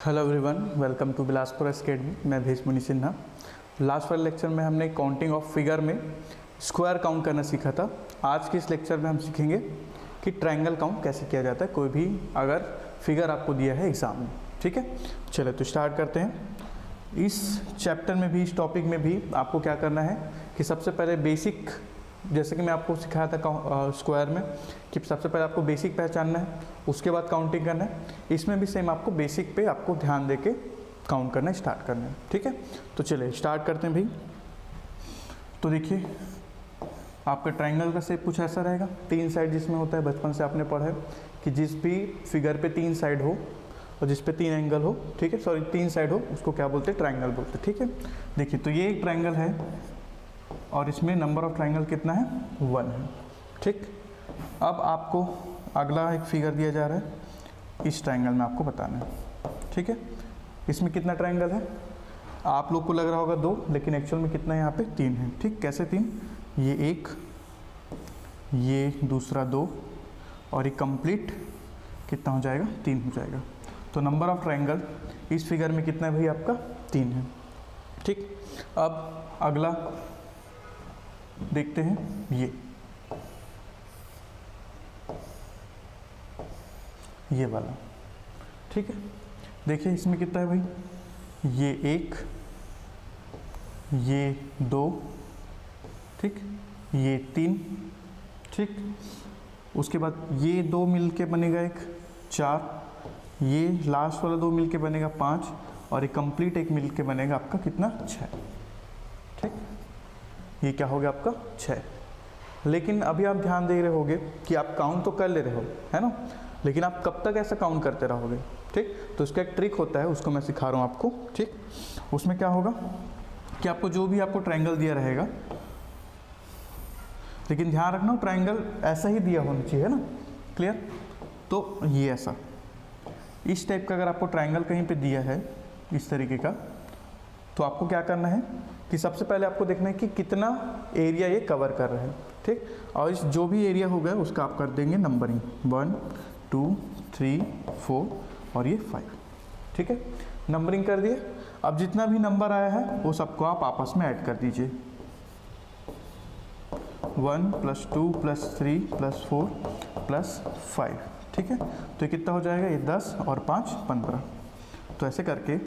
Hello everyone, welcome to Bilaspur academy. मैं Bhesh Muni Sinha. Last वाले lecture में हमने काउंटिंग ऑफ फिगर में स्क्वायर काउंट करना सीखा था। आज के इस लेक्चर में हम सीखेंगे कि ट्रायंगल काउंट कैसे किया जाता है कोई भी अगर फिगर आपको दिया है एग्जाम में। ठीक है, चलो तो स्टार्ट करते हैं। इस चैप्टर में भी, इस टॉपिक में भी आपको क्या करना है कि सबसे पहले बेसिक, जैसे कि मैं आपको सिखाया था स्क्वायर में कि सबसे पहले आपको बेसिक पहचानना है, उसके बाद काउंटिंग करना है। इसमें भी सेम आपको बेसिक पे आपको ध्यान देके काउंट करना स्टार्ट करना है। ठीक है, तो चलिए स्टार्ट करते हैं भाई। तो देखिए, आपका ट्रायंगल का शेप कुछ ऐसा रहेगा, तीन साइड जिसमें होता है। बचपन से आपने पढ़ा है कि जिस भी फिगर पे तीन साइड हो और जिस पे तीन एंगल हो, ठीक है, सॉरी तीन साइड हो, उसको क्या बोलते हैं? ट्रायंगल बोलते हैं। ठीक है, देखिए तो ये एक ट्रायंगल है और इसमें नंबर ऑफ ट्रायंगल कितना है? 1 है। ठीक, अब आपको अगला एक फिगर दिया जा रहा है, इस ट्रायंगल में आपको बताना है। ठीक है, इसमें कितना ट्रायंगल है? आप लोग को लग रहा होगा 2, लेकिन एक्चुअल में कितना है यहाँ पे? 3 है। ठीक, कैसे 3? ये 1, ये दूसरा 2 और ये कंप्लीट कितना हो जाएगा? 3 हो जाएगा। तो नंबर ऑफ ट्रायंगल इस फिगर में कितना है भाई? आपका 3 है। ठीक, अब अगला देखते हैं, ये वाला। ठीक है, देखिए इसमें कितना है भाई? ये 1, ये 2, ठीक, ये 3, ठीक, उसके बाद ये 2 मिलके बनेगा एक 4, ये लास्ट वाला 2 मिलके बनेगा 5 और ये कंप्लीट एक मिलके बनेगा आपका कितना? 6। ठीक, ये क्या हो गया आपका? 6। लेकिन अभी आप ध्यान दे रहे होगे कि आप काउंट तो कर ले रहे हो, है ना, लेकिन आप कब तक ऐसा काउंट करते रहोगे? ठीक, तो इसका एक ट्रिक होता है, उसको मैं सिखा रहा हूँ आपको। ठीक, उसमें क्या होगा कि आपको जो भी आपको ट्रायंगल दिया रहेगा, लेकिन ध्यान रखना ट्रायंगल ऐसा ही दिया होना चाहिए, है ना, क्लियर? तो ये ऐसा इस टाइप का अगर आपको ट्रायंगल कहीं पे दिया है इस तरीके का, तो आपको क्या करना है कि सबसे पहले आपको देखना है कि कितना एरिया ये कवर कर रहा है। ठीक, और इस जो भी एरिया होगा उसका आप कर देंगे नंबरिंग, 1 2 3 4 और ये 5। ठीक है, नंबरिंग कर दिए। अब जितना भी नंबर आया है वो सबको आप आपस में ऐड कर दीजिए, 1 + 2 + 3 + 4 + 5। ठीक है, तो ये कितना हो जाएगा? ये 10 और 5 15। तो ऐसे करके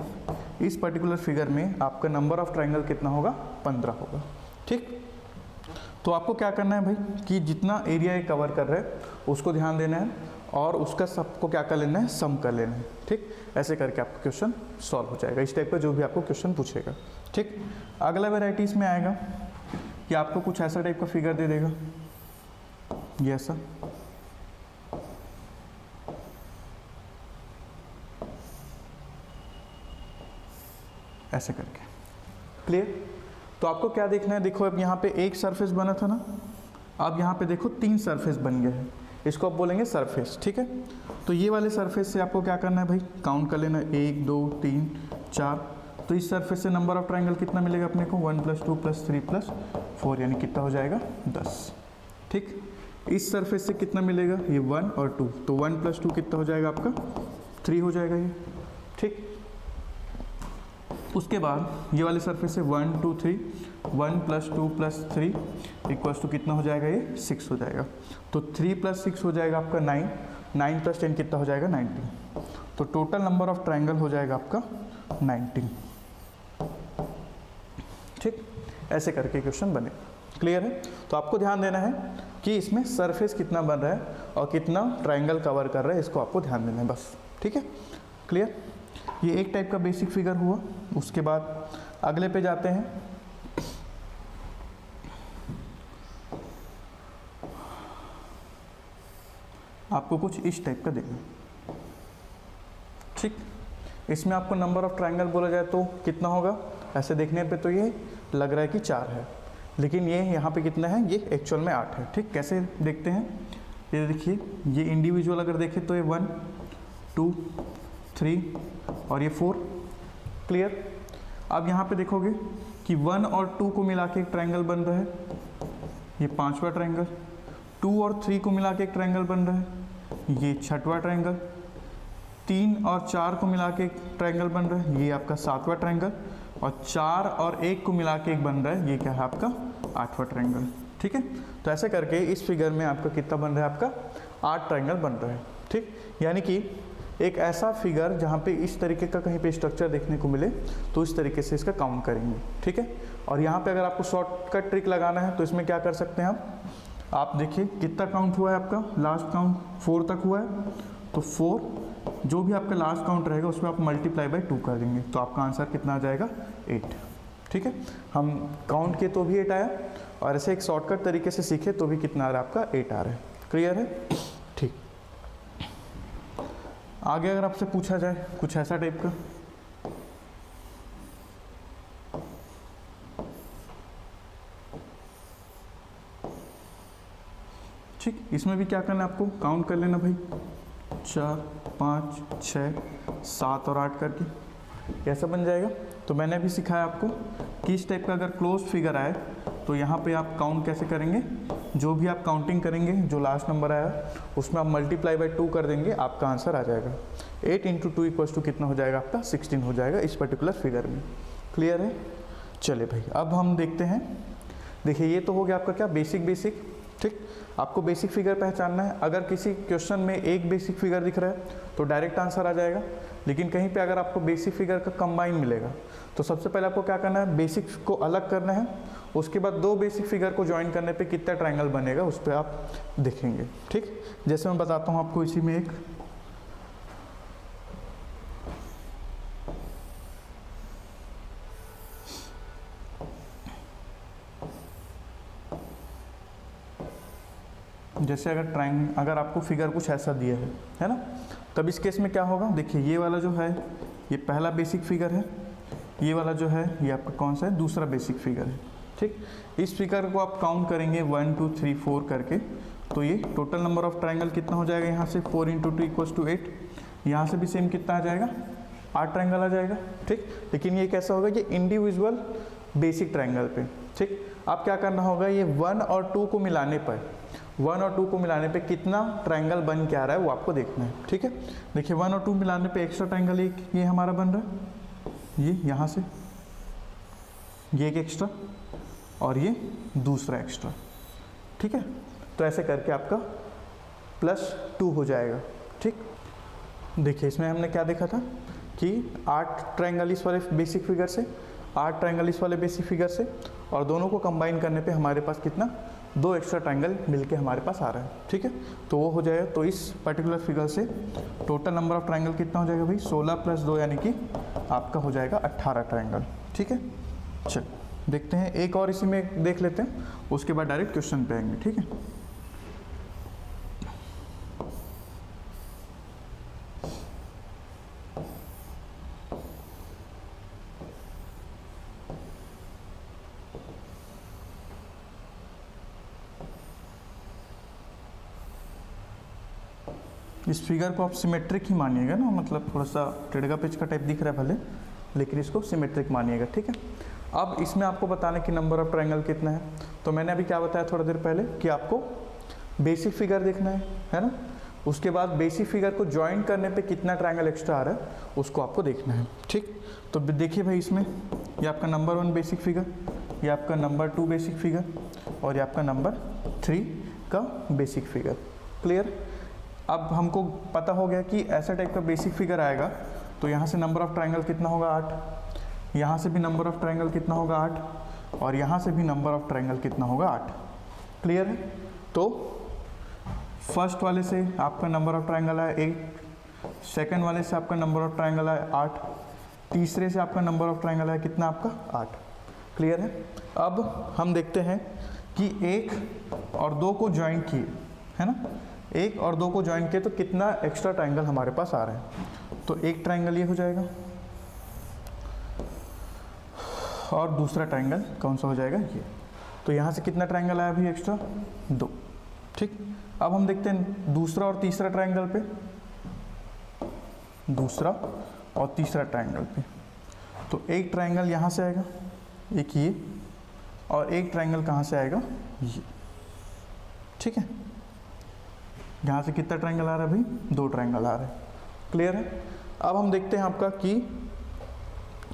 इस पर्टिकुलर फिगर में आपका नंबर ऑफ ट्रायंगल कितना होगा? 15 होगा। ठीक, तो आपको क्या करना है भाई कि जितना एरिया ये कवर कर रहा है उसको ध्यान देना है और उसका सबको क्या कर लेना है? सम कर लेना है। ठीक, ऐसे करके आपका क्वेश्चन सॉल्व हो जाएगा, इस टाइप का जो भी आपको क्वेश्चन पूछेगा। ठीक, अगला वेराइटीज़ में आएगा कि आपको कुछ ऐसा टाइप का फिगर दे देगा, ये ऐसा, ऐसे करके। क्लियर? तो आपको क्या देखना है? देखो अब यहाँ पे एक सरफेस बना था ना, अब यहाँ पे देखो 3 सरफेस बन गया है, इसको आप बोलेंगे सरफेस। ठीक है, तो ये वाले सरफेस से आपको क्या करना है भाई? काउंट कर लेना, 1 2 3 4। तो इस सरफेस से नंबर ऑफ ट्रायंगल कितना मिलेगा अपने को? 1 + 2 + 3 + 4, यानी कितना हो जाएगा? 10। ठीक, इस सरफेस से कितना मिलेगा? ये 1 और 2, तो 1 + 2 कितना हो जाएगा आपका? 3 हो जाएगा ये। ठीक, उसके बाद ये वाले सरफेस से 1 2 3, 1 + 2 + 3 = कितना हो जाएगा? ये 6 हो जाएगा। तो 3 + 6 हो जाएगा आपका 9, 9 + 10 कितना हो जाएगा? 19। तो टोटल नंबर ऑफ ट्रायंगल हो जाएगा आपका 19। ठीक, ऐसे करके क्वेश्चन बने। क्लियर है? तो आपको ध्यान देना है कि इसमें सरफेस कितना बन रहा है और कितना ट्रायंगल कवर कर रहा है, इसको आपको ध्यान देना है बस। ठीक है, क्लियर? ये एक टाइप का बेसिक फिगर हुआ। उसके बाद अगले पे जाते हैं। आपको कुछ इस टाइप का देना। ठीक, इसमें आपको नंबर ऑफ ट्रायंगल बोला जाए तो कितना होगा? ऐसे देखने पे तो ये लग रहा है कि 4 है, लेकिन ये यहाँ पे कितना है? ये एक्चुअल में 8 है। ठीक, कैसे देखते हैं? ये देखिए, ये इंडिविजुअल अगर देखें तो ये 1 2 3 और ये 4। क्लियर? अब यहाँ पे देखोगे कि 1 और 2 को मिला के एक ट्रायंगल बन रहा है, ये 5वां ट्रायंगल। 2 और 3 को मिला के एक ट्रायंगल बन रहा है, ये 6वां ट्रायंगल। 3 और 4 को मिला के एक ट्रायंगल बन रहा है, ये आपका 7वां ट्रायंगल, और 4 और 1 को मिला के एक बन रहा है, ये क्या है आपका 8वां ट्रायंगल। ठीक है, तो ऐसे करके इस फिगर में आपका कितना बन रहा है, आपका 8 ट्रायंगल बन रहा है। ठीक, यानी कि एक ऐसा फिगर जहाँ पे इस तरीके का कहीं पे स्ट्रक्चर देखने को मिले तो इस तरीके से इसका काउंट करेंगे। ठीक है, और यहाँ पे अगर आपको शॉर्टकट ट्रिक लगाना है तो इसमें क्या कर सकते हैं आप देखिए कितना काउंट हुआ है आपका, लास्ट काउंट 4 तक हुआ है, तो 4 जो भी आपका लास्ट काउंट रहेगा उसमें आप मल्टीप्लाई बाय 2 कर देंगे, तो आपका आंसर कितना आ जाएगा 8। ठीक है, हम काउंट किए तो भी 8 आया, और ऐसे एक शॉर्टकट तरीके से सीखे तो भी कितना आ रहा है आपका 8 आ रहा है। क्लियर है? ठीक, आगे अगर आपसे पूछा जाए कुछ ऐसा टाइप का, ठीक, इसमें भी क्या करना है आपको, काउंट कर लेना भाई, 4 5 6 7 और 8 करके कैसा बन जाएगा। तो मैंने अभी सिखाया आपको कि इस टाइप का अगर क्लोज फिगर आए तो यहाँ पे आप काउंट कैसे करेंगे, जो भी आप काउंटिंग करेंगे जो लास्ट नंबर आया उसमें आप मल्टीप्लाई बाय 2 कर देंगे, आपका आंसर आ जाएगा 8 × 2 = कितना हो जाएगा आपका 16 हो जाएगा इस पर्टिकुलर फिगर में। क्लियर है? चले भाई, अब हम देखते हैं। देखिए ये तो हो गया आपका क्या बेसिक। ठीक, आपको बेसिक फिगर पहचानना है। अगर किसी क्वेश्चन में एक बेसिक फिगर दिख रहा है तो डायरेक्ट आंसर आ जाएगा, लेकिन कहीं पे अगर आपको बेसिक फिगर का कंबाइन मिलेगा तो सबसे पहले आपको क्या करना है, बेसिक को अलग करना है, उसके बाद 2 बेसिक फिगर को ज्वाइन करने पे कितना ट्रायंगल बनेगा उस पर आप देखेंगे। ठीक, जैसे मैं बताता हूँ आपको इसी में एक, जैसे अगर आपको फिगर कुछ ऐसा दिया है ना, तब इस केस में क्या होगा, देखिए ये वाला जो है ये पहला बेसिक फिगर है, ये वाला जो है ये आपका कौन सा है, दूसरा बेसिक फिगर है। ठीक, इस फिगर को आप काउंट करेंगे 1 2 3 4 करके, तो ये टोटल नंबर ऑफ ट्रायंगल कितना हो जाएगा, यहाँ से 4 × 2 = 8, यहाँ से भी सेम कितना आ जाएगा 8 ट्रायंगल आ जाएगा। ठीक, लेकिन ये कैसा होगा, ये इंडिविजुअल बेसिक ट्रायंगल पे। ठीक, आप क्या करना होगा, ये 1 और 2 को मिलाने पर 1 और 2 को मिलाने पे कितना ट्रायंगल बन के आ रहा है वो आपको देखना है। ठीक है, देखिए 1 और 2 मिलाने पे एक्स्ट्रा ट्रायंगल एक ये हमारा बन रहा है, ये यहाँ से ये एक एक्स्ट्रा और ये दूसरा एक्स्ट्रा। ठीक है, तो ऐसे करके आपका +2 हो जाएगा। ठीक, देखिए इसमें हमने क्या देखा था कि 8 ट्रायंगल इस वाले बेसिक फिगर से, 8 ट्रायंगल इस वाले बेसिक फिगर से, और दोनों को कंबाइन करने पे हमारे पास कितना 2 एक्स्ट्रा ट्रायंगल मिलके हमारे पास आ रहा है। ठीक है, तो वो हो जाएगा, तो इस पर्टिकुलर फिगर से टोटल नंबर ऑफ ट्रायंगल कितना हो जाएगा भाई 16 + 2 यानी कि आपका हो जाएगा 18 ट्रायंगल। ठीक है, चल देखते हैं एक और इसी में देख लेते हैं, उसके बाद डायरेक्ट क्वेश्चन पे आएंगे। ठीक है, इस फिगर को आप सिमेट्रिक ही मानिएगा ना, मतलब थोड़ा सा टेढ़ा पेच का टाइप दिख रहा है भले, लेकिन इसको सिमेट्रिक मानिएगा। ठीक है, अब इसमें आपको बताना कि नंबर ऑफ ट्रायंगल कितना है, तो मैंने अभी क्या बताया थोड़ा देर पहले कि आपको बेसिक फिगर देखना है ना, उसके बाद बेसिक फिगर को ज्वाइन करने पे कितना ट्रायंगल एक्स्ट्रा आ रहा है उसको आपको देखना है। ठीक, तो देखिए भाई इसमें ये आपका नंबर 1 बेसिक फिगर, ये आपका नंबर 2 बेसिक फिगर, और ये आपका नंबर 3 का बेसिक फिगर। क्लियर? अब हमको पता हो गया कि ऐसा टाइप का बेसिक फिगर आएगा तो यहाँ से नंबर ऑफ ट्रायंगल कितना होगा 8, यहाँ से भी नंबर ऑफ ट्रायंगल कितना होगा 8, और यहाँ से भी नंबर ऑफ ट्रायंगल कितना होगा 8। क्लियर है? तो फर्स्ट वाले से आपका नंबर ऑफ ट्रायंगल है 8, सेकंड वाले से आपका नंबर ऑफ ट्रायंगल है 8, तीसरे से आपका नंबर ऑफ ट्रायंगल है कितना आपका 8। क्लियर है? अब हम देखते हैं कि 1 और 2 को ज्वाइन किए, है ना, 1 और 2 को ज्वाइन किए तो कितना एक्स्ट्रा ट्रायंगल हमारे पास आ रहा है। तो एक ट्रायंगल ये हो जाएगा और दूसरा ट्रायंगल कौन सा हो जाएगा ये। तो यहाँ से कितना ट्रायंगल आया अभी एक्स्ट्रा 2। ठीक, अब हम देखते हैं दूसरा और तीसरा ट्रायंगल पे, दूसरा और तीसरा ट्रायंगल पे। तो एक ट्रायंगल यहाँ से आएगा, एक ये, और एक ट्रायंगल कहाँ से आएगा ये। ठीक है, यहाँ से कितना ट्रायंगल आ रहा है भाई 2 ट्रायंगल आ रहे हैं। क्लियर है। अब हम देखते हैं आपका कि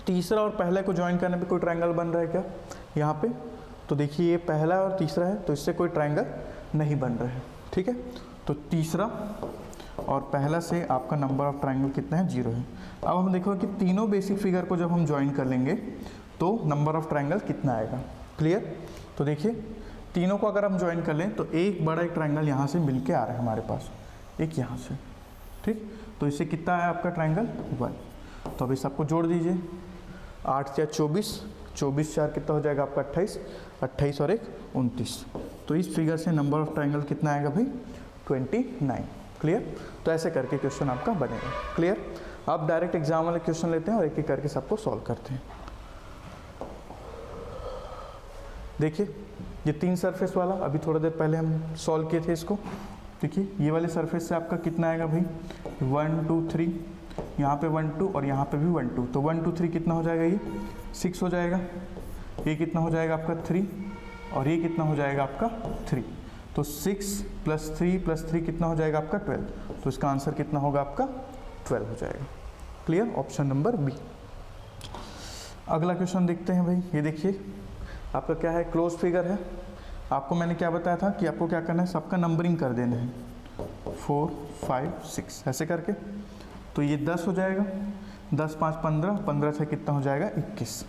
तीसरा और पहले को ज्वाइन करने पे कोई ट्रायंगल बन रहा है क्या यहाँ पे। तो देखिए ये पहला और तीसरा है, तो इससे कोई ट्रायंगल नहीं बन रहा है, ठीक है। तो तीसरा और पहला से आपका नंबर ऑफ ट्रायंगल कितना है, 0 है। अब हम देखो कि तीनों बेसिक फिगर को जब हम ज्वाइन कर लेंगे तो नंबर ऑफ ट्रायंगल कितना आएगा। क्लियर। तो देखिए तीनों को अगर हम ज्वाइन कर लें तो एक बड़ा एक ट्रायंगल यहाँ से मिल के आ रहा है हमारे पास, एक यहाँ से, ठीक। तो इससे कितना आया आपका ट्रायंगल 1। तो अभी सबको जोड़ दीजिए, 8 या 24, 24 4 कितना हो जाएगा आपका 28, 28 और 1 29। तो इस फिगर से नंबर ऑफ ट्रायंगल कितना आएगा भाई 29। क्लियर। तो ऐसे करके क्वेश्चन आपका बनेगा। क्लियर। अब डायरेक्ट एग्जाम वाले क्वेश्चन लेते हैं और एक एक करके सबको सॉल्व करते हैं। देखिए ये 3 सरफेस वाला अभी थोड़ी देर पहले हम सॉल्व किए थे इसको। देखिए ये वाले सरफेस से आपका कितना आएगा भाई 1 2 3, यहाँ पे 1 2 और यहाँ पे भी 1 2। तो 1 2 3 कितना हो जाएगा, ये 6 हो जाएगा। ये कितना हो जाएगा आपका 3 और ये कितना हो जाएगा आपका 3। तो 6 + 3 + 3 कितना हो जाएगा आपका 12। तो इसका आंसर कितना होगा आपका 12 हो जाएगा। क्लियर। Option number B. अगला क्वेश्चन देखते हैं भाई। ये देखिए आपका क्या है, क्लोज फिगर है। आपको मैंने क्या बताया था कि आपको क्या करना है, सबका नंबरिंग कर देना है 4 5 6 ऐसे करके। तो ये 10 हो जाएगा, 10 5 15, 15 से कितना हो जाएगा 21।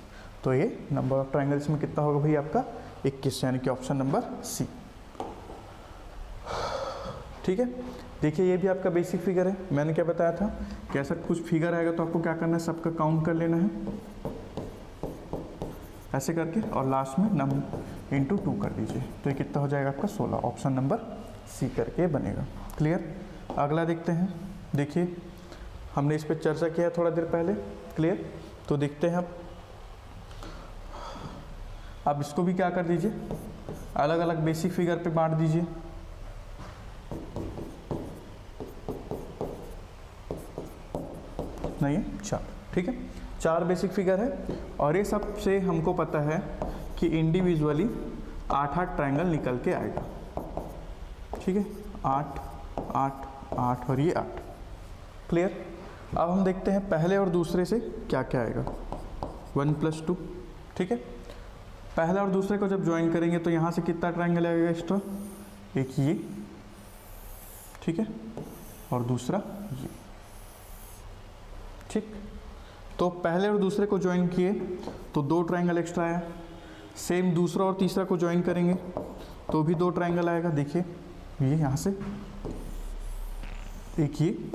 तो ये नंबर ऑफ ट्रायंगल्स में कितना होगा भाई आपका 21, यानी कि ऑप्शन नंबर सी। ठीक है। देखिए ये भी आपका बेसिक फिगर है। मैंने क्या बताया था कि ऐसा कुछ फिगर आएगा तो आपको क्या करना है, सबका काउंट कर लेना है ऐसे करके, और लास्ट में नम इंटू 2 कर दीजिए। तो ये कितना हो जाएगा आपका 16। ऑप्शन नंबर सी करके बनेगा। क्लियर। अगला देखते हैं। देखिए हमने इस पर चर्चा किया थोड़ा देर पहले। क्लियर। तो देखते हैं अब इसको भी क्या कर दीजिए, अलग अलग बेसिक फिगर पे बांट दीजिए। नहीं है 4, ठीक है। 4 बेसिक फिगर है और ये सब से हमको पता है कि इंडिविजुअली 8-8 ट्रायंगल निकल के आएगा, ठीक है। 8 8 8 और ये 8। क्लियर। अब हम देखते हैं पहले और दूसरे से क्या क्या आएगा। 1 + 2, ठीक है। पहले और दूसरे को जब ज्वाइन करेंगे तो यहाँ से कितना ट्रायंगल आएगा एक्स्ट्रा, एक ये, ठीक है, और दूसरा ये, ठीक। तो पहले और दूसरे को ज्वाइन किए तो 2 ट्रायंगल एक्स्ट्रा आया। सेम दूसरा और तीसरा को ज्वाइन करेंगे तो भी 2 ट्रायंगल आएगा। देखिए ये यहाँ से एक ये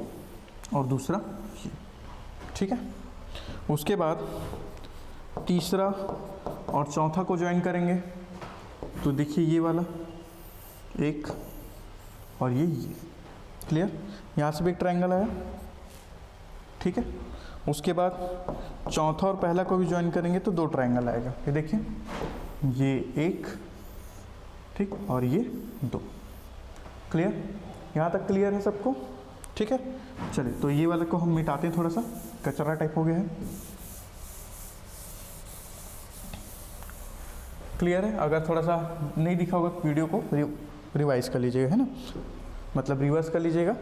और दूसरा ये, ठीक है। उसके बाद तीसरा और चौथा को ज्वाइन करेंगे तो देखिए ये वाला एक और ये। क्लियर। यहाँ से भी एक ट्रायंगल आया, ठीक है। उसके बाद चौथा और पहला को भी ज्वाइन करेंगे तो 2 ट्रायंगल आएगा। ये देखिए ये एक, ठीक, और ये 2। क्लियर। यहाँ तक क्लियर है सबको, ठीक है। चलिए तो ये वाले को हम मिटाते हैं, थोड़ा सा कचरा टाइप हो गया है। क्लियर है। अगर थोड़ा सा नहीं दिखा होगा वीडियो को रिवाइज कर लीजिएगा, है ना, मतलब रिवर्स कर लीजिएगा।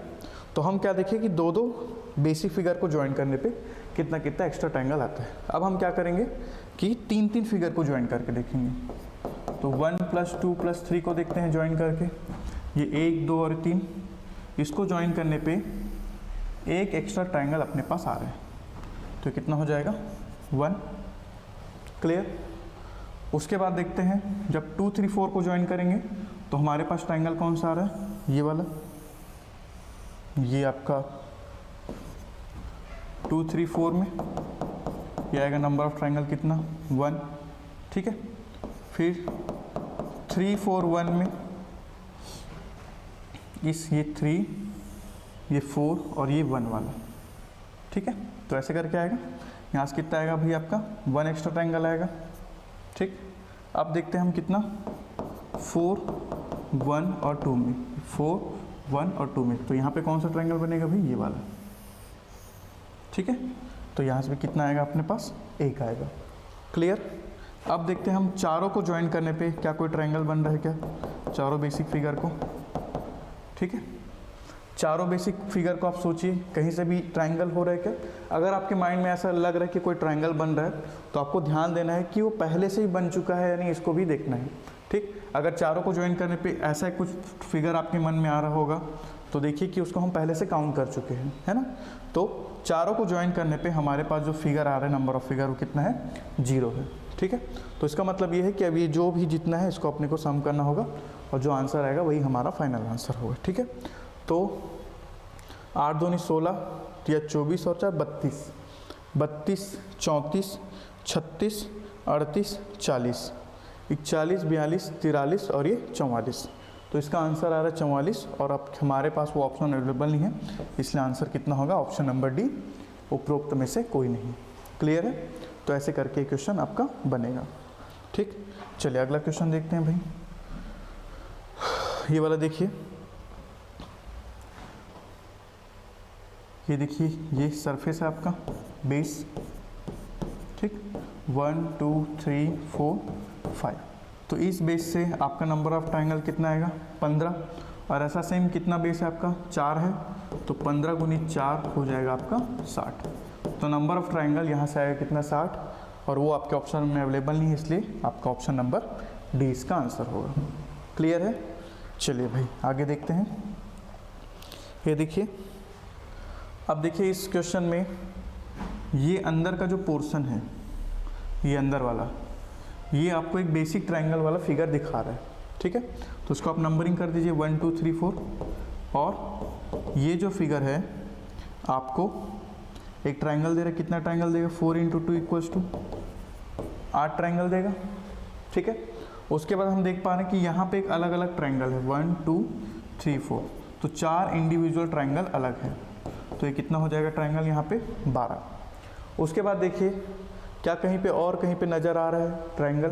तो हम क्या देखें कि 2-2 बेसिक फिगर को ज्वाइन करने पे कितना कितना एक्स्ट्रा ट्रायंगल आता है। अब हम क्या करेंगे कि 3-3 फिगर को ज्वाइन करके देखेंगे। तो 1 + 2 + 3 को देखते हैं ज्वाइन करके। ये 1 2 और 3, इसको ज्वाइन करने पे एक एक्स्ट्रा ट्रायंगल अपने पास आ रहा है। तो कितना हो जाएगा 1। क्लियर। उसके बाद देखते हैं जब 2 3 4 को ज्वाइन करेंगे तो हमारे पास ट्रायंगल कौन सा आ रहा है, ये वाला। ये आपका 2 3 4 में ये आएगा नंबर ऑफ ट्रायंगल कितना 1, ठीक है। फिर 3 4 1 में ये 3 ये 4 और ये 1 वाला, ठीक है। तो ऐसे करके आएगा। यहाँ से कितना आएगा भाई आपका 1 एक्स्ट्रा ट्रायंगल आएगा, ठीक। अब देखते हैं हम कितना 4 1 और 2 में, 4 1 और 2 में। तो यहाँ पे कौन सा ट्रायंगल बनेगा भाई, ये वाला, ठीक है। तो यहाँ से भी कितना आएगा अपने पास, 1 आएगा। क्लियर। अब देखते हैं हम चारों को ज्वाइन करने पे क्या कोई ट्रायंगल बन रहा है क्या, चारों बेसिक फिगर को, ठीक है। चारों बेसिक फिगर को आप सोचिए, कहीं से भी ट्रायंगल हो रहा है क्या? अगर आपके माइंड में ऐसा लग रहा है कि कोई ट्रायंगल बन रहा है तो आपको ध्यान देना है कि वो पहले से ही बन चुका है या नहीं, इसको भी देखना है। ठीक, अगर चारों को ज्वाइन करने पे ऐसा कुछ फिगर आपके मन में आ रहा होगा तो देखिए कि उसको हम पहले से काउंट कर चुके हैं, है ना। तो चारों को ज्वाइन करने पे हमारे पास जो फिगर आ रहा है, नंबर ऑफ फिगर, वो कितना है? 0 है। ठीक है, तो इसका मतलब ये है कि अभी जो भी जितना है इसको अपने को सम करना होगा और जो आंसर आएगा वही हमारा फाइनल आंसर होगा। ठीक है, तो 8 दूनी 16 या 24 और 4 32, 32, 34, 36, 38, 40, 41, 42, 43 और ये 44। तो इसका आंसर आ रहा है 44 और अब हमारे पास वो ऑप्शन अवेलेबल नहीं है, इसलिए आंसर कितना होगा? ऑप्शन नंबर डी, उपरोक्त में से कोई नहीं। क्लियर है? तो ऐसे करके क्वेश्चन आपका बनेगा। ठीक, चलिए अगला क्वेश्चन देखते हैं भाई। ये वाला देखिए, ये देखिए, ये सरफेस है आपका बेस। ठीक, 1 2 3 4 5। तो इस बेस से आपका नंबर ऑफ ट्रायंगल कितना आएगा? 15। और ऐसा सेम कितना बेस है आपका? 4 है, तो 15 गुनी 4 हो जाएगा आपका 60। तो नंबर ऑफ ट्रायंगल यहाँ से आएगा कितना? 60, और वो आपके ऑप्शन में अवेलेबल नहीं है, इसलिए आपका ऑप्शन नंबर डी इसका आंसर होगा। क्लियर है? चलिए भाई आगे देखते हैं। ये देखिए, अब देखिए इस क्वेश्चन में ये अंदर का जो पोर्शन है, ये अंदर वाला, ये आपको एक बेसिक ट्रायंगल वाला फिगर दिखा रहा है। ठीक है, तो उसको आप नंबरिंग कर दीजिए 1 2 3 4। और ये जो फिगर है आपको एक ट्रायंगल दे रहा है। कितना ट्रायंगल देगा? 4 × 2 = 8 ट्रायंगल देगा। ठीक है, उसके बाद हम देख पा रहे हैं कि यहाँ पे एक अलग अलग ट्रायंगल है, 1 2 3 4। तो 4 इंडिविजुअल ट्रायंगल अलग है, तो ये कितना हो जाएगा ट्रायंगल यहाँ पे? 12। उसके बाद देखिए क्या कहीं पे और कहीं पे नज़र आ रहा है ट्रायंगल?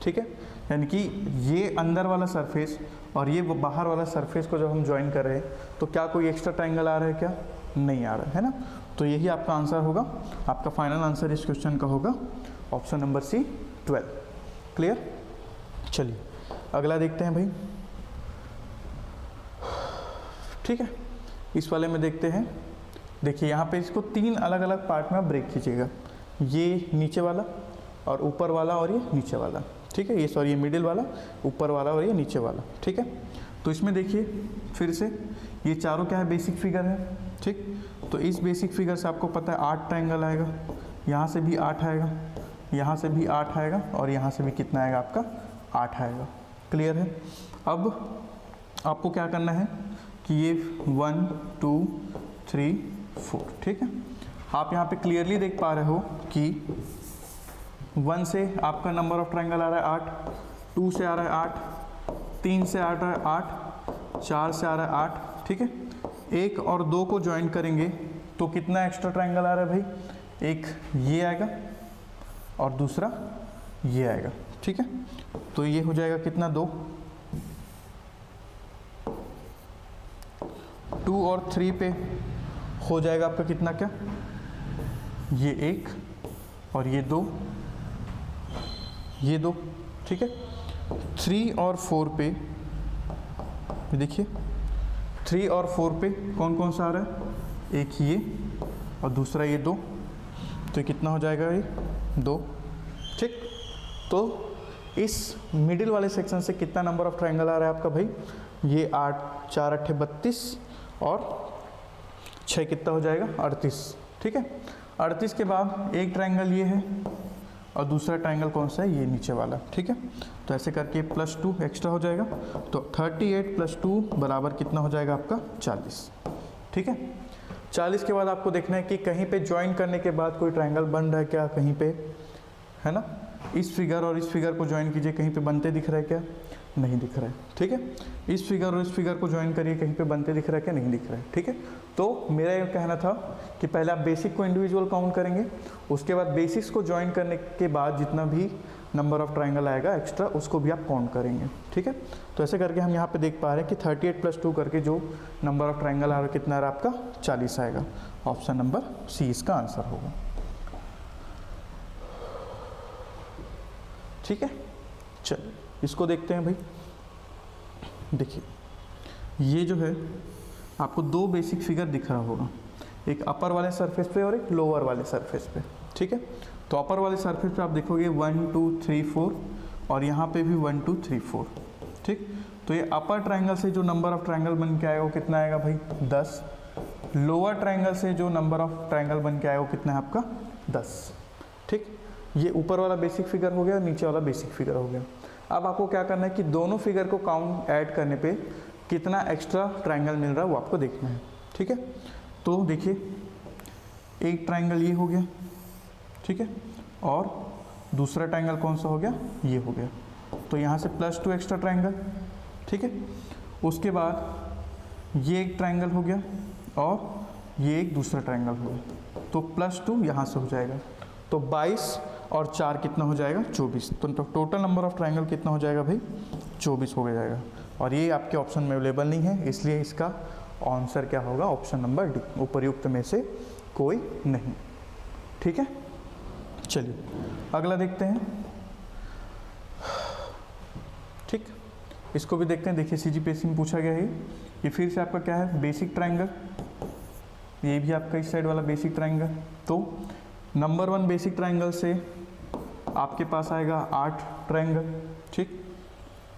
ठीक है, यानी कि ये अंदर वाला सरफेस और ये बाहर वाला सरफेस को जब हम ज्वाइन कर रहे हैं तो क्या कोई एक्स्ट्रा ट्रायंगल आ रहा है क्या? नहीं आ रहा है ना। तो यही आपका आंसर होगा, आपका फाइनल आंसर इस क्वेश्चन का होगा ऑप्शन नंबर सी 12। क्लियर? चलिए अगला देखते हैं भाई। ठीक है, इस वाले में देखते हैं। देखिए यहाँ पे इसको 3 अलग अलग पार्ट में आप ब्रेक कीजिएगा, ये नीचे वाला और ऊपर वाला और ये नीचे वाला। ठीक है, ये सॉरी ये मिडिल वाला, ऊपर वाला और ये नीचे वाला। ठीक है, तो इसमें देखिए फिर से ये चारों क्या है? बेसिक फिगर है। ठीक, तो इस बेसिक फिगर से आपको पता है 8 ट्रायंगल आएगा, यहाँ से भी 8 आएगा, यहाँ से भी 8 आएगा और यहाँ से भी कितना आएगा? आपका 8 आएगा। क्लियर है? अब आपको क्या करना है कि ये 1 2 3 4। ठीक है, आप यहाँ पे क्लियरली देख पा रहे हो कि 1 से आपका नंबर ऑफ ट्रायंगल आ रहा है 8, 2 से आ रहा है 8, 3 से आ रहा है 8, 4 से आ रहा है 8। ठीक है, 1 और 2 को ज्वाइन करेंगे तो कितना एक्स्ट्रा ट्रायंगल आ रहा है भाई? एक ये आएगा और दूसरा ये आएगा। ठीक है, तो ये हो जाएगा कितना? 2। 2 और 3 पे हो जाएगा आपका कितना? क्या ये 1 और ये 2, ये 2। ठीक है, 3 और 4 पे देखिए, 3 और 4 पे कौन कौन सा आ रहा है? एक ये और दूसरा ये 2, तो कितना हो जाएगा? ये 2। ठीक, तो इस मिडिल वाले सेक्शन से कितना नंबर ऑफ ट्रायंगल आ रहा है आपका भाई? ये 8, 4 8 32 और 6 कितना हो जाएगा? 38। ठीक है, 38 के बाद एक ट्रायंगल ये है और दूसरा ट्रायंगल कौन सा है? ये नीचे वाला। ठीक है, तो ऐसे करके +2 एक्स्ट्रा हो जाएगा, तो 38 + 2 बराबर कितना हो जाएगा आपका? 40। ठीक है, 40 के बाद आपको देखना है कि कहीं पे ज्वाइन करने के बाद कोई ट्रायंगल बन रहा है क्या? कहीं पे, है ना। इस फिगर और इस फिगर को ज्वाइन कीजिए, कहीं पे बनते दिख रहा है क्या? नहीं दिख रहा है। ठीक है, इस फिगर और इस फिगर को ज्वाइन करिए, कहीं पे बनते दिख रहा है क्या? नहीं दिख रहा है। ठीक है, तो मेरा ये कहना था कि पहले आप बेसिक को इंडिविजुअल काउंट करेंगे, उसके बाद बेसिक्स को ज्वाइन करने के बाद जितना भी नंबर ऑफ ट्रायंगल आएगा एक्स्ट्रा उसको भी आप काउंट करेंगे। ठीक है, तो ऐसे करके हम यहाँ पे देख पा रहे हैं कि 38 + 2 करके जो नंबर ऑफ ट्रायंगल आ रहा है कितना आ रहा है आपका? 40 आएगा। ऑप्शन नंबर सी इसका आंसर होगा। ठीक है, चलिए इसको देखते हैं भाई। देखिए ये जो है आपको दो बेसिक फिगर दिख रहा होगा, एक अपर वाले सरफेस पे और एक लोअर वाले सरफेस पे, ठीक है। तो अपर वाले सरफेस पे आप देखोगे 1 2 3 4 और यहाँ पे भी 1 2 3 4, ठीक। तो ये अपर ट्रायंगल से जो नंबर ऑफ ट्रायंगल बन के आएगा वो कितना आएगा भाई 10। लोअर ट्रायंगल से जो नंबर ऑफ ट्रायंगल बन के आएगा वो कितना है आपका 10, ठीक। ये ऊपर वाला बेसिक फिगर हो गया, नीचे वाला बेसिक फिगर हो गया। अब आपको क्या करना है कि दोनों फिगर को काउंट ऐड करने पे कितना एक्स्ट्रा ट्रायंगल मिल रहा है वो आपको देखना है, ठीक है। तो देखिए एक ट्रायंगल ये हो गया, ठीक है, और दूसरा ट्रायंगल कौन सा हो गया, ये हो गया। तो यहाँ से +2 एक्स्ट्रा ट्रायंगल, ठीक है। उसके बाद ये एक ट्रायंगल हो गया और ये एक दूसरा ट्रायंगल हो गया, तो +2 यहाँ से हो जाएगा। तो 22 और 4 कितना हो जाएगा 24। तो टोटल नंबर ऑफ ट्रायंगल कितना हो जाएगा भाई 24 हो जाएगा। और ये आपके ऑप्शन में अवेलेबल नहीं है, इसलिए इसका आंसर क्या होगा ऑप्शन नंबर डी, उपर्युक्त में से कोई नहीं, ठीक है। चलिए अगला देखते हैं, ठीक। इसको भी देखते हैं। देखिए सीजीपीएससी में पूछा गया है ये फिर से आपका क्या है बेसिक ट्रायंगल, ये भी आपका इस साइड वाला बेसिक ट्रायंगल। तो नंबर 1 बेसिक ट्रायंगल से आपके पास आएगा 8 ट्रायंगल, ठीक।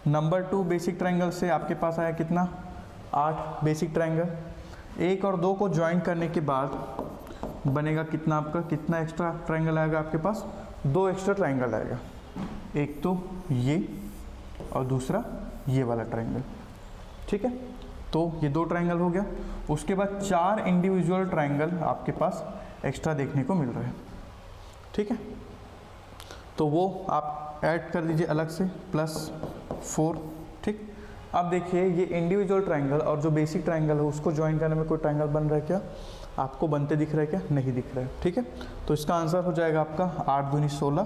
नंबर 2 बेसिक ट्रायंगल से आपके पास आया कितना 8 बेसिक ट्रायंगल। 1 और 2 को ज्वाइन करने के बाद बनेगा कितना आपका, कितना एक्स्ट्रा ट्रायंगल आएगा आपके पास 2 एक्स्ट्रा ट्रायंगल आएगा। एक तो ये और दूसरा ये वाला ट्रायंगल, ठीक है। तो ये 2 ट्रायंगल हो गया। उसके बाद 4 इंडिविजुअल ट्रायंगल आपके पास एक्स्ट्रा देखने को मिल रहा है, ठीक है। तो वो आप ऐड कर दीजिए अलग से +4, ठीक। अब देखिए ये इंडिविजुअल ट्रायंगल और जो बेसिक ट्रायंगल है उसको ज्वाइन करने में कोई ट्रायंगल बन रहा है क्या, आपको बनते दिख रहा है क्या, नहीं दिख रहा है, ठीक है। तो इसका आंसर हो जाएगा आपका 8 दूनी 16,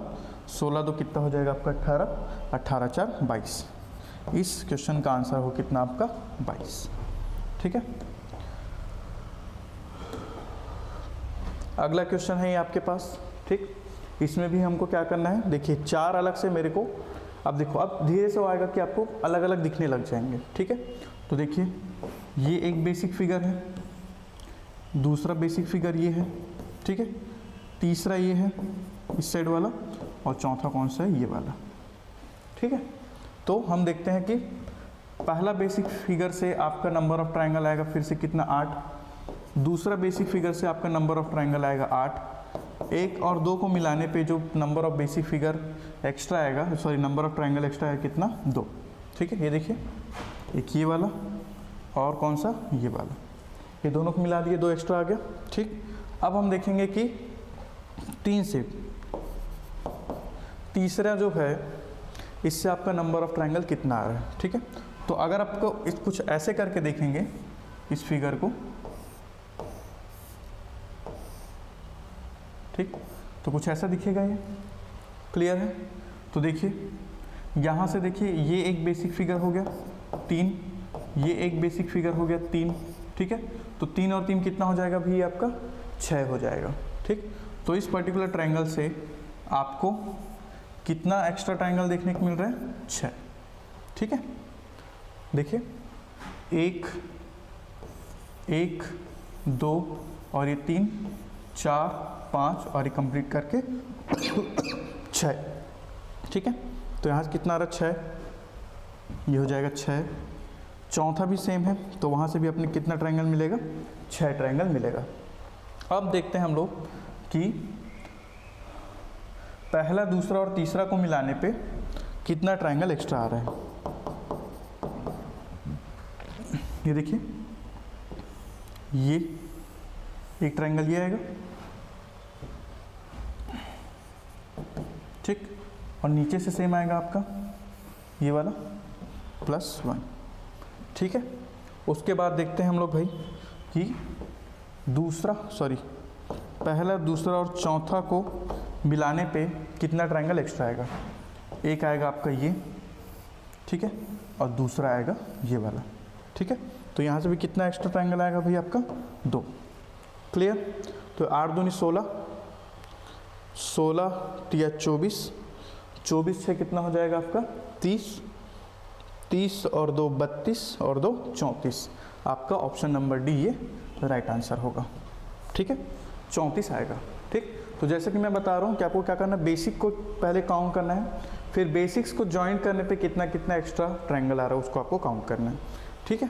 16 तो कितना हो जाएगा आपका 18, 18 4 22। इस क्वेश्चन का आंसर हो कितना आपका 22, ठीक है। अगला क्वेश्चन है ये आपके पास, ठीक। इसमें भी हमको क्या करना है, देखिए 4 अलग से मेरे को, अब देखो अब धीरे से आएगा कि आपको अलग अलग दिखने लग जाएंगे, ठीक है। तो देखिए ये एक बेसिक फिगर है, दूसरा बेसिक फिगर ये है, ठीक है, तीसरा ये है इस साइड वाला और चौथा कौन सा है ये वाला, ठीक है। तो हम देखते हैं कि पहला बेसिक फिगर से आपका नंबर ऑफ ट्रायंगल आएगा फिर से कितना 8, दूसरा बेसिक फिगर से आपका नंबर ऑफ ट्रायंगल आएगा 8, 1 और 2 को मिलाने पे जो number of basic figure extra आएगा, sorry number of triangle extra है कितना 2, ठीक है। ये देखिए एक ये वाला और कौन सा ये वाला, ये दोनों को मिला दिए 2 एक्स्ट्रा आ गया, ठीक। अब हम देखेंगे कि 3 से तीसरा जो है इससे आपका नंबर ऑफ ट्रायंगल कितना आ रहा है, ठीक है। तो अगर आपको इस कुछ ऐसे करके देखेंगे इस फिगर को, ठीक, तो कुछ ऐसा दिखेगा, ये क्लियर है। तो देखिए यहाँ से देखिए ये एक बेसिक फिगर हो गया 3, ये एक बेसिक फिगर हो गया 3, ठीक है। तो 3 और 3 कितना हो जाएगा भी आपका 6 हो जाएगा, ठीक। तो इस पर्टिकुलर ट्रायंगल से आपको कितना एक्स्ट्रा ट्रायंगल देखने को मिल रहा है 6, ठीक है। देखिए 1 1 2 और ये 3 4 5 और ये कंप्लीट करके 6, ठीक है। तो यहाँ से कितना आ रहा है 6, ये हो जाएगा 6। चौथा भी सेम है तो वहाँ से भी अपने कितना ट्रायंगल मिलेगा 6 ट्रायंगल मिलेगा। अब देखते हैं हम लोग कि पहला दूसरा और तीसरा को मिलाने पे कितना ट्रायंगल एक्स्ट्रा आ रहा है। ये देखिए ये एक ट्रायंगल ये आएगा, ठीक, और नीचे से सेम आएगा आपका ये वाला +1, ठीक है। उसके बाद देखते हैं हम लोग भाई कि पहला दूसरा और चौथा को मिलाने पे कितना ट्रायंगल एक्स्ट्रा आएगा। एक आएगा आपका ये, ठीक है, और दूसरा आएगा ये वाला, ठीक है। तो यहाँ से भी कितना एक्स्ट्रा ट्रायंगल आएगा भाई आपका 2, क्लियर। तो 8 दूनी 16, 16 या 24, 24 से कितना हो जाएगा आपका 30, 30 और 2 32 और 2 34। आपका ऑप्शन नंबर डी ये राइट आंसर होगा। ठीक है, 34 आएगा। ठीक, तो जैसे कि मैं बता रहा हूँ कि आपको क्या करना है, बेसिक को पहले काउंट करना है, फिर बेसिक्स को ज्वाइन करने पे कितना कितना एक्स्ट्रा ट्रायंगल आ रहा है उसको आपको काउंट करना है। ठीक है,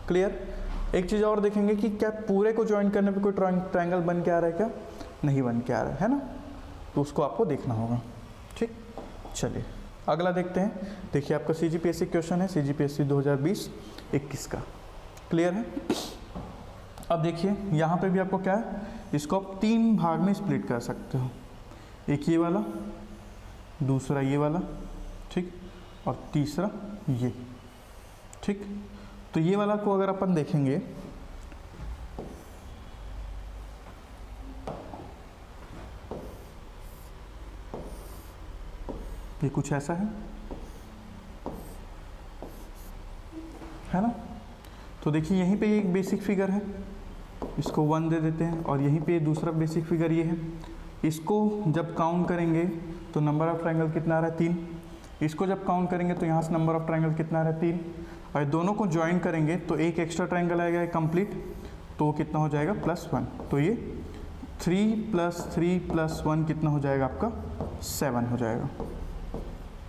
क्लियर। एक चीज़ और देखेंगे कि क्या पूरे को ज्वाइन करने पे कोई ट्रायंगल बन के आ रहा है, क्या नहीं बन के आ रहा है ना, तो उसको आपको देखना होगा। ठीक, चलिए अगला देखते हैं। देखिए आपका CGPSC क्वेश्चन है, CGPSC 2020-21 का। क्लियर है। अब देखिए यहाँ पे भी आपको क्या है, इसको आप 3 भाग में स्प्लिट कर सकते हो, एक ये वाला, दूसरा ये वाला, ठीक, और तीसरा ये। ठीक, तो ये वाला को अगर अपन देखेंगे ये कुछ ऐसा है ना। तो देखिए यहीं पे एक बेसिक फिगर है, इसको 1 दे देते हैं, और यहीं पे दूसरा बेसिक फिगर ये है। इसको जब काउंट करेंगे तो नंबर ऑफ ट्रायंगल कितना आ रहा है, 3। इसको जब काउंट करेंगे तो यहाँ से नंबर ऑफ ट्रायंगल कितना आ रहा है, 3। और दोनों को ज्वाइन करेंगे तो एक एक्स्ट्रा ट्रायंगल आएगा कंप्लीट, तो कितना हो जाएगा, +1। तो ये 3 + 3 + 1 कितना हो जाएगा आपका, 7 हो जाएगा।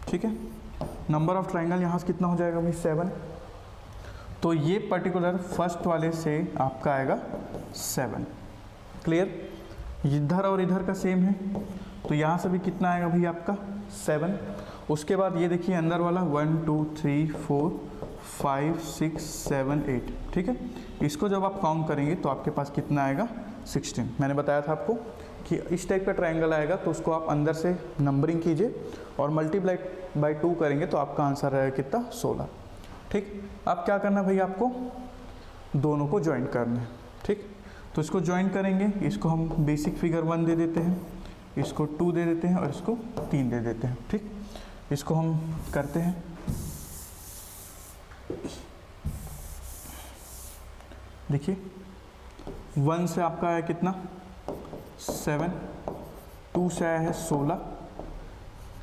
ठीक है, नंबर ऑफ ट्रायंगल यहाँ से कितना हो जाएगा भाई, 7। तो ये पर्टिकुलर फर्स्ट वाले से आपका आएगा 7। क्लियर, इधर और इधर का सेम है, तो यहाँ से भी कितना आएगा भाई आपका, 7। उसके बाद ये देखिए अंदर वाला 1 2 3 4 5 6 7 8। ठीक है, इसको जब आप काउंट करेंगे तो आपके पास कितना आएगा, 16। मैंने बताया था आपको कि इस टाइप का ट्रायंगल आएगा तो उसको आप अंदर से नंबरिंग कीजिए और मल्टीप्लाई बाय 2 करेंगे तो आपका आंसर रहेगा कितना, 16। ठीक, अब क्या करना है भाई, आपको दोनों को ज्वाइन करना है। ठीक, तो इसको ज्वाइन करेंगे, इसको हम बेसिक फिगर 1 दे देते हैं, इसको 2 दे देते हैं और इसको 3 दे देते हैं। ठीक, इसको हम करते हैं। देखिए 1 से आपका आया कितना, 7, 2 से आया है 16,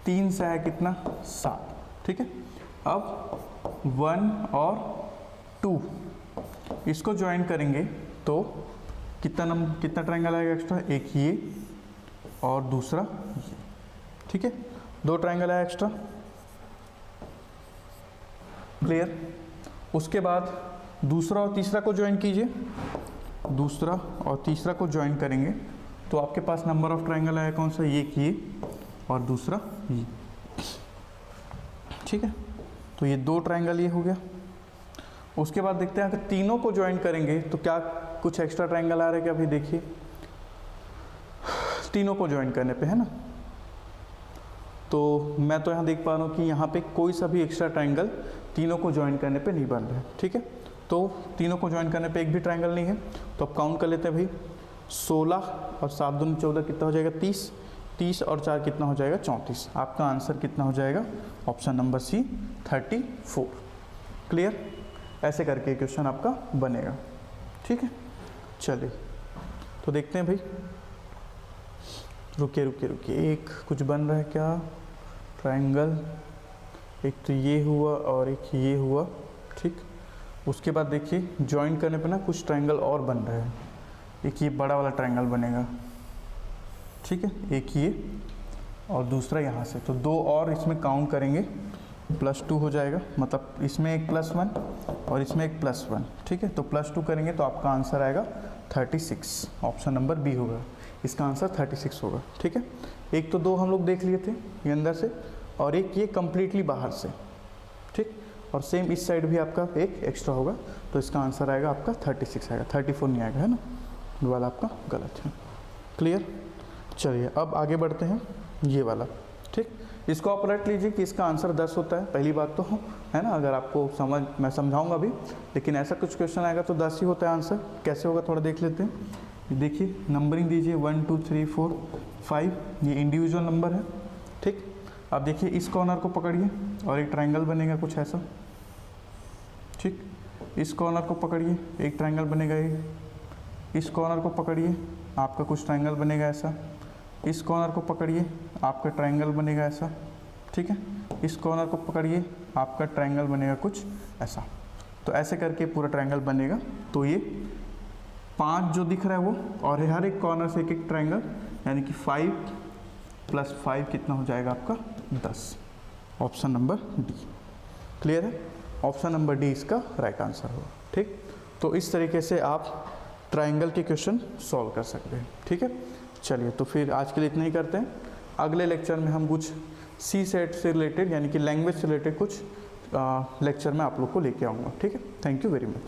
3 से आया कितना, 7। ठीक है, अब 1 और 2 इसको ज्वाइन करेंगे तो कितना ट्रायंगल आएगा एक्स्ट्रा, एक ये और दूसरा ये। ठीक है, 2 ट्रायंगल आया एक्स्ट्रा। क्लियर, उसके बाद दूसरा और तीसरा को ज्वाइन कीजिए, दूसरा और तीसरा को ज्वाइन करेंगे तो आपके पास नंबर ऑफ ट्रायंगल आया कौन सा, एक ये और दूसरा ये। ठीक है, तो ये 2 ट्रायंगल ये हो गया। उसके बाद देखते हैं अगर तीनों को ज्वाइन करेंगे तो क्या कुछ एक्स्ट्रा ट्रायंगल आ रहा है क्या, अभी देखिए तीनों को ज्वाइन करने पे है ना, तो मैं तो यहाँ देख पा रहा हूँ कि यहाँ पे कोई सा भी एक्स्ट्रा ट्रायंगल तीनों को ज्वाइन करने पे नहीं बन रहा है। ठीक है, तो तीनों को ज्वाइन करने पे एक भी ट्रायंगल नहीं है, तो अब काउंट कर लेते हैं भाई, 16 और 7 दूनी 14 कितना हो जाएगा, 30, 30 और 4 कितना हो जाएगा, 34। आपका आंसर कितना हो जाएगा, ऑप्शन नंबर सी 34। क्लियर, ऐसे करके क्वेश्चन आपका बनेगा। ठीक है, चलिए तो देखते हैं भाई, रुकिए एक कुछ बन रहा है क्या, ट्रायंगल, एक तो ये हुआ और एक ये हुआ। ठीक, उसके बाद देखिए ज्वाइन करने पे ना कुछ ट्रायंगल और बन रहा है, एक ये बड़ा वाला ट्रायंगल बनेगा। ठीक है, एक ये और दूसरा यहाँ से, तो 2 और इसमें काउंट करेंगे, +2 हो जाएगा, मतलब इसमें एक +1 और इसमें एक +1। ठीक है, तो +2 करेंगे तो आपका आंसर आएगा 36, ऑप्शन नंबर बी होगा, इसका आंसर 36 होगा। ठीक है, एक तो 2 हम लोग देख लिए थे ये अंदर से, और एक ये कम्प्लीटली बाहर से। ठीक, और सेम इस साइड भी आपका एक एक्स्ट्रा होगा, तो इसका आंसर आएगा आपका 36 आएगा, 34 नहीं आएगा, है ना, ये वाला आपका गलत है। क्लियर, चलिए अब आगे बढ़ते हैं, ये वाला। ठीक, इसको आप रट लीजिए कि इसका आंसर 10 होता है, पहली बात तो है ना, अगर आपको मैं समझाऊंगा भी, लेकिन ऐसा कुछ क्वेश्चन आएगा तो 10 ही होता है आंसर। कैसे होगा थोड़ा देख लेते हैं। देखिए नंबरिंग दीजिए 1 2 3 4 5, ये इंडिविजुअल नंबर है। ठीक, अब देखिए इस कॉर्नर को पकड़िए और एक ट्रायंगल बनेगा कुछ ऐसा। ठीक, इस कॉर्नर को पकड़िए, एक ट्रायंगल बनेगा ये, इस कॉर्नर को पकड़िए, आपका कुछ ट्रायंगल बनेगा ऐसा, इस कॉर्नर को पकड़िए, आपका ट्रायंगल बनेगा ऐसा। ठीक है, इस कॉर्नर को पकड़िए, आपका ट्रायंगल बनेगा कुछ ऐसा। तो ऐसे करके पूरा ट्रायंगल बनेगा। तो ये 5 जो दिख रहा है वो, और हर एक कॉर्नर से एक एक ट्रायंगल, यानी कि 5 + 5 कितना हो जाएगा आपका 10। Option number D. क्लियर है? ऑप्शन नंबर डी इसका राइट आंसर होगा। ठीक, तो इस तरीके से आप ट्रायंगल के क्वेश्चन सॉल्व कर सकते हैं। ठीक है, चलिए तो फिर आज के लिए इतना ही करते हैं। अगले लेक्चर में हम कुछ CSET से रिलेटेड यानी कि लैंग्वेज से रिलेटेड कुछ लेक्चर में आप लोग को लेके आऊँगा। ठीक है, थैंक यू वेरी मच।